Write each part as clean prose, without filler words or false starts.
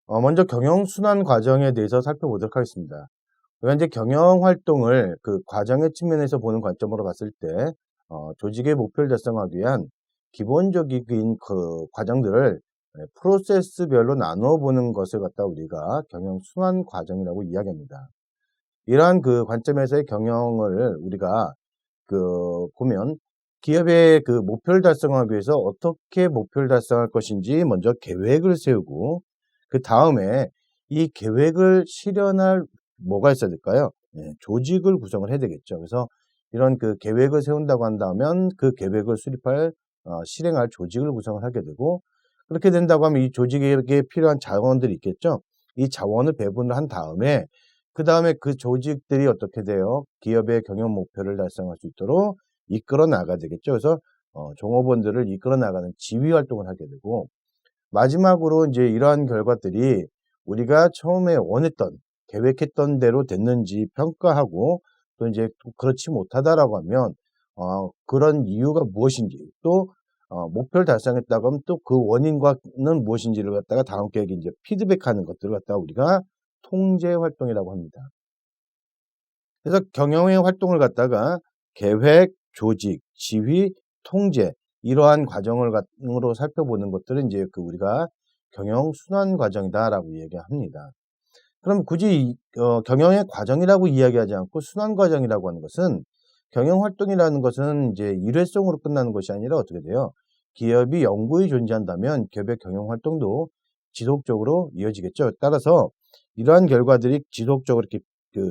먼저 경영 순환 과정에 대해서 살펴보도록 하겠습니다. 우리가 이제 경영 활동을 그 과정의 측면에서 보는 관점으로 봤을 때, 조직의 목표를 달성하기 위한 기본적인 그 과정들을 프로세스별로 나누어 보는 것을 갖다 우리가 경영 순환 과정이라고 이야기합니다. 이러한 그 관점에서의 경영을 우리가 보면 기업의 그 목표를 달성하기 위해서 어떻게 목표를 달성할 것인지 먼저 계획을 세우고 그 다음에 이 계획을 실현할 뭐가 있어야 될까요? 조직을 구성을 해야 되겠죠. 그래서 이런 그 계획을 세운다고 한다면 그 계획을 수립할 실행할 조직을 구성을 하게 되고 그렇게 된다고 하면 이 조직에게 필요한 자원들이 있겠죠. 이 자원을 배분을 한 다음에 그 다음에 그 조직들이 어떻게 돼요? 기업의 경영 목표를 달성할 수 있도록 이끌어 나가야 되겠죠. 그래서 종업원들을 이끌어 나가는 지휘 활동을 하게 되고 마지막으로 이제 이러한 결과들이 우리가 처음에 원했던 계획했던 대로 됐는지 평가하고 또 이제 그렇지 못하다라고 하면 그런 이유가 무엇인지 또 목표를 달성했다고 하면 또 그 원인과는 무엇인지를 갖다가 다음 계획에 이제 피드백하는 것들을 갖다가 우리가 통제 활동이라고 합니다. 그래서 경영의 활동을 갖다가 계획, 조직, 지휘, 통제 이러한 과정으로 살펴보는 것들은 이제 우리가 경영 순환 과정이다라고 이야기합니다. 그럼 굳이 경영의 과정이라고 이야기하지 않고 순환 과정이라고 하는 것은 경영 활동이라는 것은 이제 일회성으로 끝나는 것이 아니라 어떻게 돼요? 기업이 영구히 존재한다면 기업의 경영 활동도 지속적으로 이어지겠죠. 따라서 이러한 결과들이 지속적으로 이렇게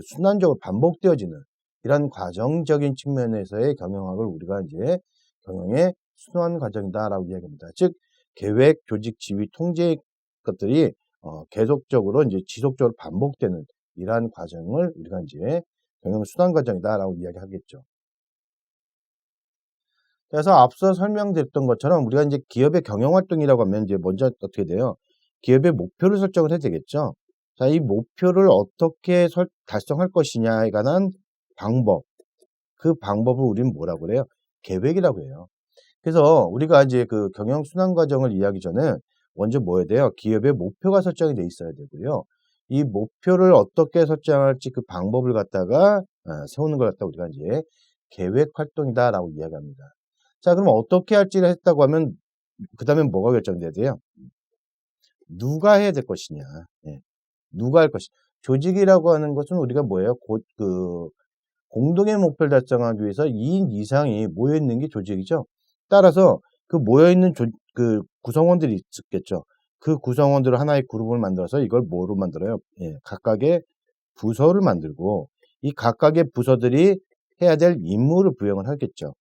순환적으로 반복되어지는 이런 과정적인 측면에서의 경영학을 우리가 이제 경영의 순환 과정이다라고 이야기합니다. 즉 계획, 조직, 지휘, 통제 것들이 계속적으로 이제 지속적으로 반복되는 이러한 과정을 우리가 이제 경영 순환 과정이다라고 이야기하겠죠. 그래서 앞서 설명드렸던 것처럼 우리가 이제 기업의 경영 활동이라고 하면 이제 먼저 어떻게 돼요? 기업의 목표를 설정을 해야 되겠죠. 자, 이 목표를 어떻게 달성할 것이냐에 관한 방법, 그 방법을 우리는 뭐라고 그래요? 계획이라고 해요. 그래서 우리가 이제 그 경영 순환 과정을 이해하기 전에 먼저 뭐 해야 돼요? 기업의 목표가 설정이 돼 있어야 되고요. 이 목표를 어떻게 설정할지 그 방법을 갖다가 세우는 걸 갖다가 우리가 이제 계획 활동이다라고 이야기합니다. 자, 그럼 어떻게 할지를 했다고 하면 그 다음에 뭐가 결정돼야 돼요? 누가 해야 될 것이냐. 누가 할 것이냐. 조직이라고 하는 것은 우리가 뭐예요? 공동의 목표를 달성하기 위해서 2인 이상이 모여있는 게 조직이죠. 따라서 그 모여있는 구성원들이 있겠죠. 그 구성원들을 하나의 그룹을 만들어서 이걸 뭐로 만들어요? 각각의 부서를 만들고 이 각각의 부서들이 해야 될 임무를 부여를 하겠죠.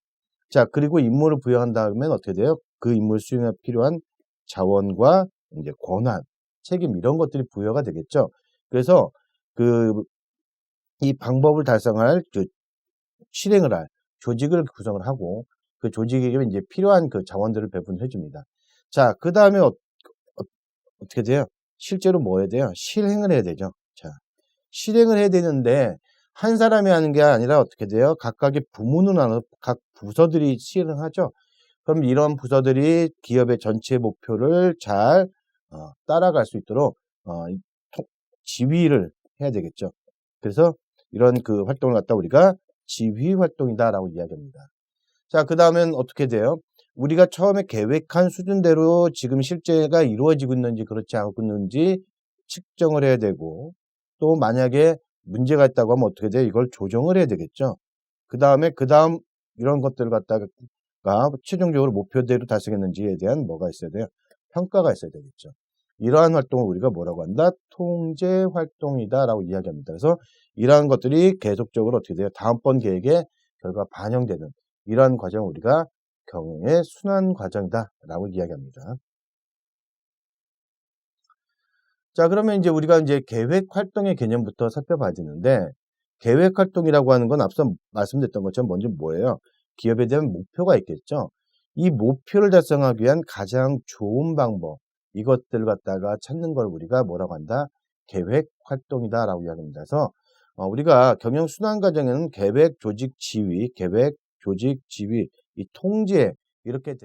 자, 그리고 임무를 부여한 다음엔 어떻게 돼요? 그 임무를 수행에 필요한 자원과 이제 권한, 책임 이런 것들이 부여가 되겠죠. 그래서 이 방법을 달성할 실행을 할 조직을 구성을 하고 그 조직에게 이제 필요한 그 자원들을 배분해 줍니다. 자, 그 다음에 어떻게 돼요? 실제로 뭐 해야 돼요? 실행을 해야 되죠. 자, 실행을 해야 되는데 한 사람이 하는 게 아니라 어떻게 돼요? 각각의 부문으로 나눠 각 부서들이 실행하죠. 그럼 이런 부서들이 기업의 전체 목표를 잘 따라갈 수 있도록 지휘를 해야 되겠죠. 그래서 이런 그 활동을 갖다 우리가 지휘 활동이다라고 이야기합니다. 자, 그 다음엔 어떻게 돼요? 우리가 처음에 계획한 수준대로 지금 실제가 이루어지고 있는지 그렇지 않고 있는지 측정을 해야 되고 또 만약에 문제가 있다고 하면 어떻게 돼요? 이걸 조정을 해야 되겠죠. 그 다음 이런 것들을 갖다가 최종적으로 목표대로 달성했는지에 대한 뭐가 있어야 돼요? 평가가 있어야 되겠죠. 이러한 활동을 우리가 뭐라고 한다? 통제 활동이다라고 이야기합니다. 그래서 이러한 것들이 계속적으로 어떻게 돼요? 다음번 계획에 결과 반영되는 이러한 과정을 우리가 경영의 순환 과정이다라고 이야기합니다. 자, 그러면 이제 우리가 이제 계획 활동의 개념부터 살펴봐야 되는데 계획 활동이라고 하는 건 앞서 말씀드렸던 것처럼 먼저 뭐예요? 기업에 대한 목표가 있겠죠. 이 목표를 달성하기 위한 가장 좋은 방법 이것들을 갖다가 찾는 걸 우리가 뭐라고 한다? 계획 활동이다라고 이야기합니다. 그래서 우리가 경영 순환 과정에는 계획, 조직, 지휘, 이 통제 이렇게